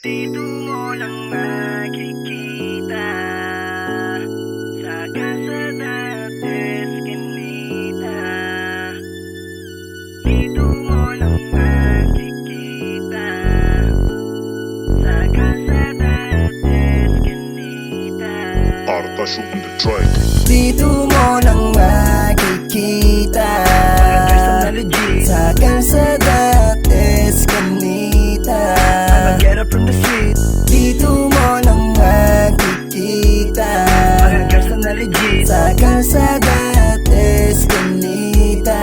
Dito mo lang makikita sa kalsada at eskinita. Dito mo lang makikita sa kalsada at eskinita. Artash on the track. Dito mo lang makikita sa kalsada at eskinita. Get up from the street. Dito mo lang makikita Mga girls na legit. sa kalsada at eskinita.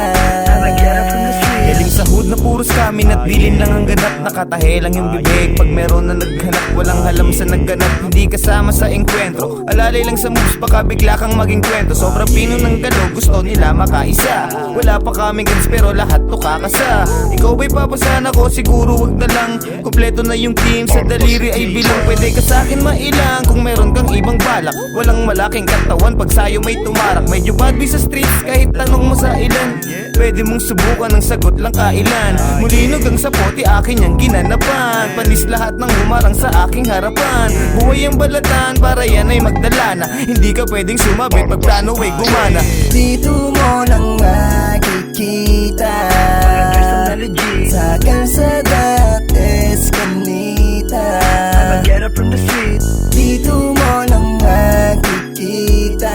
Get up from the street. Galing sa hood na puros kamin at dilin lang ang ganap. Nakatahe lang yung bibig pag meron na naghanap. Walang halam sa nagganap, hindi kasama sa engkwentro. Alalay lang sa moves, baka bigla kang maging kwento. Sobrang pino ng galo, gusto nila makaisa. Wala pa kaming gans pero lahat to kakasa. Ikaw ba'y papasahan ako? Siguro wag na lang. Kompleto na yung team, sa daliri ay bilang. Pwede ka sa'kin mailang kung meron kang ibang balak. Walang malaking katawan pag sa'yo may tumarak. Medyo bad boy sa streets kahit tanong mo sa ilan. Pwede mong subukan ng sagot lang kailan. Mulinog ang sapote akin yung ginanapan. Panis lahat ng humarang sa aking harapan. Buhay ang balatan para yan ay magdala na. Hindi ka pwedeng sumabit pag plano ay gumana. Dito mo lang makikita sa kalsada at eskinita. Get up from the street. Dito mo lang makikita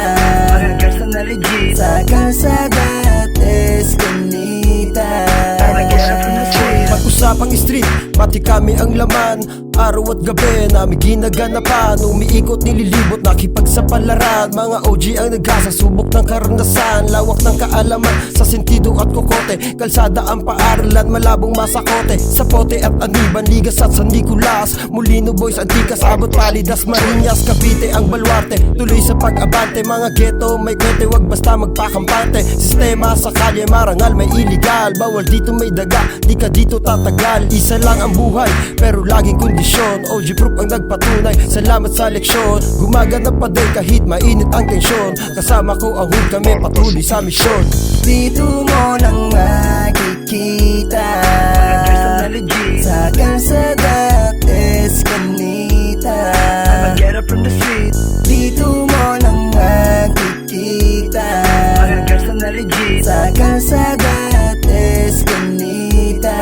Mga girls na legit. sa kalsada at eskinita. Get up from the street. Pag-usapang street, pati kami ang laman. Araw at gabi namin ginaganapan. Umiikot nililibot, nakipagsapalaran. Mga OG ang nagkasasubok ng karanasan. Lawak ng kaalaman sa sentido at kokote. Kalsada ang paaralan, malabong masakote. Sapote at Aniban, Ligas at San Nicolas. Molino Boys, Antikas, Abot, Palidas, Marinas, Cavite ang baluarte. Tuloy sa pag-abante, mga ghetto may kwete. Wag basta magpakampante. Sistema sa kalye, marangal may illegal. Bawal dito may daga, di ka dito tatagal. Isa lang ang buhay, pero laging kondisyon. OG proof ang nagpatunay, salamat sa leksyon. Gumagana pa din kahit mainit ang tensyon. Kasama ko ang hood, kami patuloy sa misyon. Dito mo lang makikita sa kalsada at eskinita. Get up from the street. Dito mo lang makikita Mga girls na legit. sa kalsada at eskinita.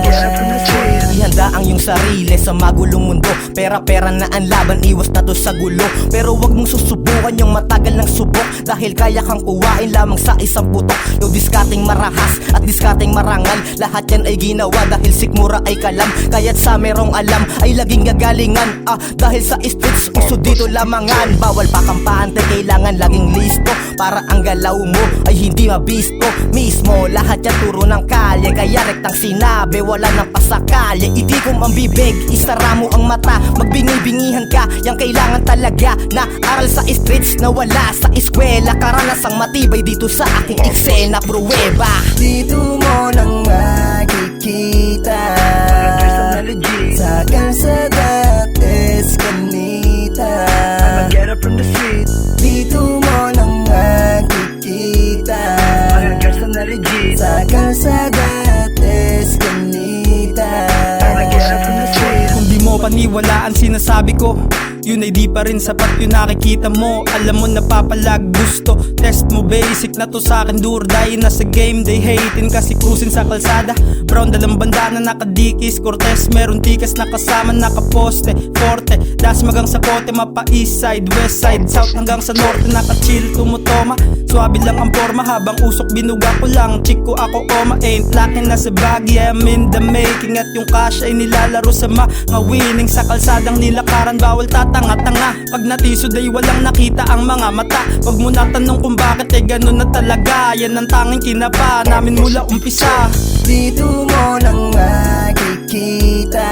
Get up from the street. Ihanda ang iyong sarili sa magulong mundo. Pera-pera na ang laban, iwas na to sa gulo. Pero wag mong susubukan yung matagal ng subok. Dahil kaya kang kuwain lamang sa isang putok. Yung diskating marahas at diskating marangal, lahat yan ay ginawa dahil sikmura ay kalam. Kaya't sa merong alam ay laging gagalingan. Dahil sa streets, uso dito lamangan. Bawal pakampante, kailangan laging listo. Para ang galaw mo ay hindi mabisto. Mismo, lahat yan turo ng kalye. Kaya rektang sinabi, wala nang pasakalye. Itikom ang bibig, isara mo ang mata. Magbingi-bingihan ka, yang kailangan talaga. Na aral sa streets na wala sa eskwela. Karanasang matibay dito sa aking eksena. Pruweba. Dito mo lang makikita sa kalsada at eskinita. Get up from the street. Dito mo lang makikita Mga girls na legit. sa kalsada at eskinita. Get up from the street. Kung di mo paniwalaan sinasabi ko, yun ay di pa rin sapat yung nakikita mo. Alam mo napapalag gusto, test mo basic na to sa akin. Durday na sa game, they hating kasi cruising sa kalsada. Brown dalang bandana, nakadikis, Cortez. Meron tikas na kasama, nakaposte, forte. Das magang sa pote, mapa east side, west side, south hanggang sa norte. Nakachill, tumutoma, swabe lang ang forma. Habang usok binuga ko lang, chick ko ako oma. Ain't lacking na sa baggy, I'm in the making. At yung cash ay nilalaro sa mga winning. Sa kalsadang nilakaran, bawal tanga-tanga. Pag natisod ay walang nakita ang mga mata. Wag mo natanong kung bakit ay ganun na talaga. Yan ang tanging kinapa namin mula umpisa. Dito mo lang makikita